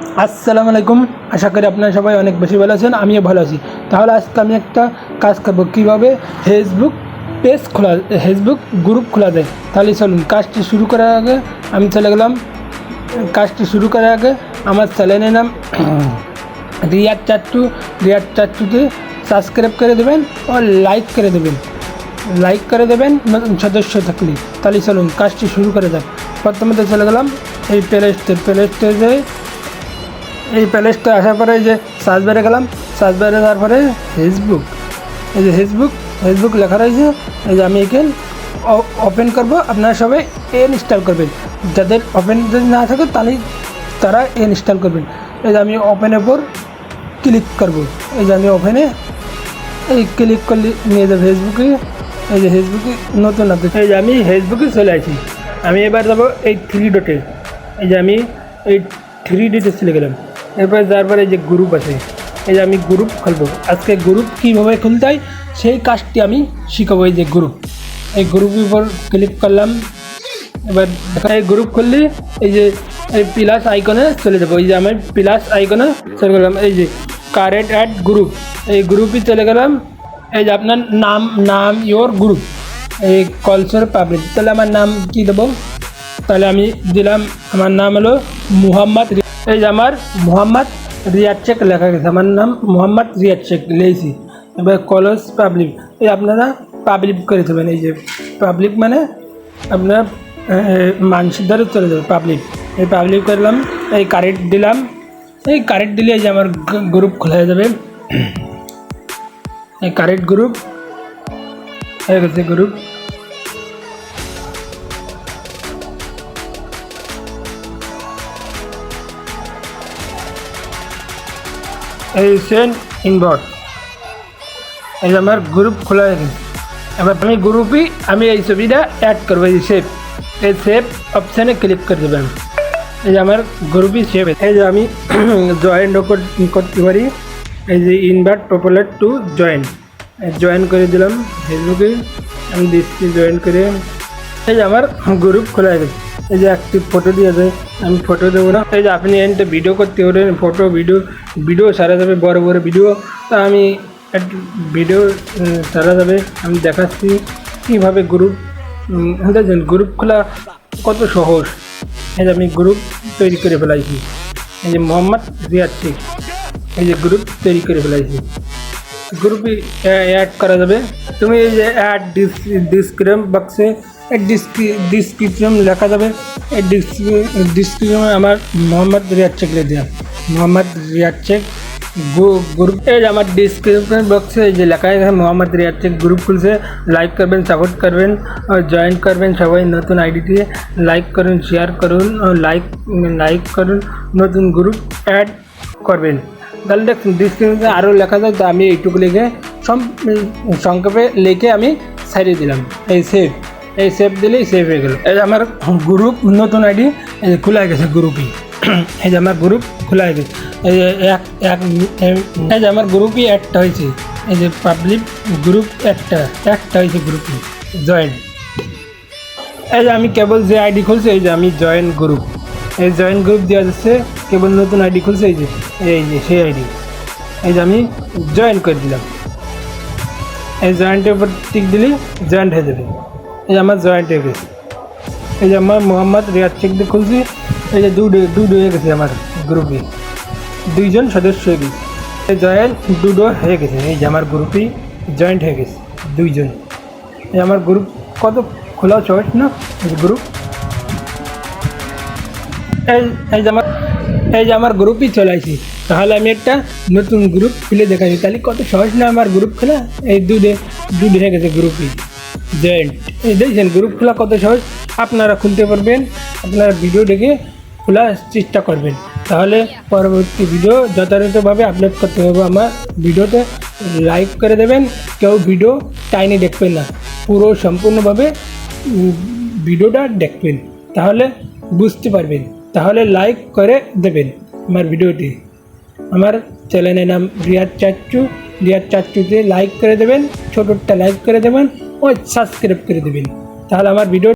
আসসালামু আলাইকুম। আশা করি আপনারা সবাই অনেক বেশি ভালো আছেন, আমিও ভালো আছি। তাহলে আজকে আমি একটা কাজ করব, কীভাবে ফেসবুক গ্রুপ খোলা যায়। তাহলে চলুন কাজটি শুরু করার আগে আমি চলে গেলাম। কাজটি শুরু করার আগে আমার চ্যানেলের নাম রিয়াদ চাট্টুতে সাবস্ক্রাইব করে দেবেন ও লাইক করে দেবেন নতুন সদস্য থাকলে। তাহলে চলুন কাজটি শুরু করে যাক। প্রথমে চলে গেলাম এই প্লে স্টোরে। এই প্লে স্টোরে আসার পরে যে সার্চ বারে গেলাম, সার্চ বারে যাওয়ার পরে এই যে ফেসবুক লেখা রয়েছে। এই যে আমি এখানে ওপেন করব, আপনারা সবাই ইনস্টল করবেন। যাদের ওপেন যদি না থাকে তাহলে তারা ইনস্টল করবেন। এই যে আমি ওপেনের উপর ক্লিক করব। এই যে আমি ওপেনে ক্লিক করলে নিয়ে যাবো ফেসবুকে। এই যে ফেসবুকে নতুন আপডেট। এই যে আমি ফেসবুকে চলে আসি। আমি এবার যাবো এই 3 ডটে। এই যে আমি এই 3 ডটে চলে গেলাম। এরপরে যাওয়ার পরে এই যে গ্রুপ আছে, এই যে আমি গ্রুপ খুলবো। আজকে গ্রুপ কীভাবে খুলতে হয় সেই কাজটি আমি শিখাবো। এই যে এই গ্রুপের উপর ক্লিক করলাম। এবার এই গ্রুপ খুললে এই যে এই প্লাস আইকনে চলে যাবো। এই যে আমি প্লাস আইকনে চলে গেলাম। এই যে কারেন্ট অ্যাড গ্রুপ, এই গ্রুপে চলে গেলাম। এই যে আপনার নাম ইয়োর গ্রুপ, এই কলচার পাবলিক। তাহলে আমার নাম কী দেবো? তাহলে আমি দিলাম, আমার নাম হলো মুহাম্মদ। এই যে আমার মুহাম্মদ রিয়াদ শেখ লেখা গেছে, আমার নাম মুহাম্মদ রিয়াদ শেখ লিখেছি। এবার কলেজ পাবলিক, এই আপনারা পাবলিক করে দেবেন। এই যে পাবলিক মানে আপনার মানুষের দ্বারা চলে যাবে পাবলিক। এই পাবলিক করলাম, এই কারেন্ট দিলাম। এই কারেন্ট দিলে এই যে আমার গ্রুপ খোলা হয়ে যাবে। এই কারেন্ট গ্রুপ হয়ে গেছে। গ্রুপ এই সেন্ড ইনবট, এই যে আমার গ্রুপ খোলা হয়ে গেছে। এবার আমি গ্রুপই এই ছবিটা অ্যাড করবো। এই সেভ অপশানে ক্লিক করে দেবেন। এই যে আমার গ্রুপই সেভ। এই যে আমি জয়েন করতে পারি। এই যে ইনভাইট পপুলার টু জয়েন করে দিলাম ফেসবুকে। আমি দিচ্ছি জয়েন করে। এই যে আমার গ্রুপ খোলা হয়ে গেছে। এই যে একটি ফটো দিয়ে যায়, আমি ফটো দেবো না। এই যে আপনি এনতে ভিডিও করতে পারেন, ফটো ভিডিও সারা যাবে, বড় ভিডিও। তা আমি একটু ভিডিও সারা যাবে, আমি দেখাচ্ছি কীভাবে গ্রুপ খোলা কত সহজ। এই যে আমি গ্রুপ তৈরি করে ফেলাইছি। এই যে মোহাম্মদ রিয়াদ শেখ, এই যে গ্রুপ তৈরি করে ফেলাইছি। গ্রুপে অ্যাড করা যাবে। তুমি এই যে অ্যাড ডিসক্রিপশন বক্সে ডিসক্রিপশন লেখা যাবে। এই ডিসক্রিপশনে আমার মোহাম্মদ রিয়াদ শেখ দেওয়া, মোহাম্মদ রিয়াদ শেখ গ্রুপ। এই যে আমার ডিসক্রিপশন বক্সে এই যে লেখা আছে মোহাম্মদ রিয়াদ শেখ গ্রুপ খুলছে। লাইক করবেন, সাপোর্ট করবেন, জয়েন করবেন সবাই নতুন আইডি দিয়ে। লাইক করুন, শেয়ার করুন, লাইক করুন, নতুন গ্রুপ অ্যাড করবেন। তাহলে দেখুন ডিসক্রিপশনে আরও লেখা যায়, তো আমি এইটুকু লিখে সংক্ষেপে লিখে আমি ছাড়িয়ে দিলাম। এই সেভ দিলেই সেভ হয়ে গেল। এই যে আমার গ্রুপ নতুন আইডি এই যে খোলা গেছে গ্রুপই। এই যে আমার গ্রুপ খোলা হয়ে গেছে। এই যে এই যে আমার গ্রুপই একটা হয়েছে। এই যে পাবলিক গ্রুপ একটা হয়েছে গ্রুপই জয়েন। এই যে আমি কেবল যে আইডি খুলছি, এই যে আমি জয়েন গ্রুপ, এই জয়েন গ্রুপ দেওয়া যাচ্ছে। কেবল নতুন আইডি খুলছে, এই যে সেই আইডি। এই যে আমি জয়েন করে দিলাম। এই জয়েন্টের উপর টিক দিলে জয়েন্ট হয়ে যাবে। এই যে আমার জয়েন্ট হয়ে গেছে। এই যে আমার মোহাম্মদ রিয়াদ শেখ দিয়ে খুলছি। এই যে দুটো হয়ে গেছে আমার গ্রুপে, 2 জন সদস্য হয়ে গেছে। এই জয়েন্ট দুটো হয়ে গেছে। এই যে আমার গ্রুপই জয়েন্ট হয়ে গেছে 2 জন। এই আমার গ্রুপ কত খোলা সহজ না গ্রুপ। এই যে আমার গ্রুপই চলে আসি। তাহলে আমি একটা নতুন গ্রুপ খুলে দেখাচ্ছি, তাহলে কত সহজ না আমার গ্রুপ খোলা। এই দুটো হয়ে গেছে গ্রুপই জয়েন্ট। এই দেখছেন গ্রুপ খোলা কত সহজ। আপনারা খুলতে পারবেন, আপনারা ভিডিও দেখে খোলার চেষ্টা করবেন। তাহলে পরবর্তী ভিডিও যথাযথভাবে আপলোড করতে হবে। আমার ভিডিওতে লাইক করে দেবেন, কেউ ভিডিও টাইনে দেখবেন না, পুরো সম্পূর্ণভাবে ভিডিওটা দেখবেন, তাহলে বুঝতে পারবেন। তাহলে লাইক করে দেবেন আমার ভিডিওটি। আমার চ্যানেলের নাম রিয়াদ চাচ্চুতে লাইক করে দেবেন, ছোটোটা লাইক করে দেবেন ও সাবস্ক্রাইব করে দেবেন। তাহলে আমার ভিডিও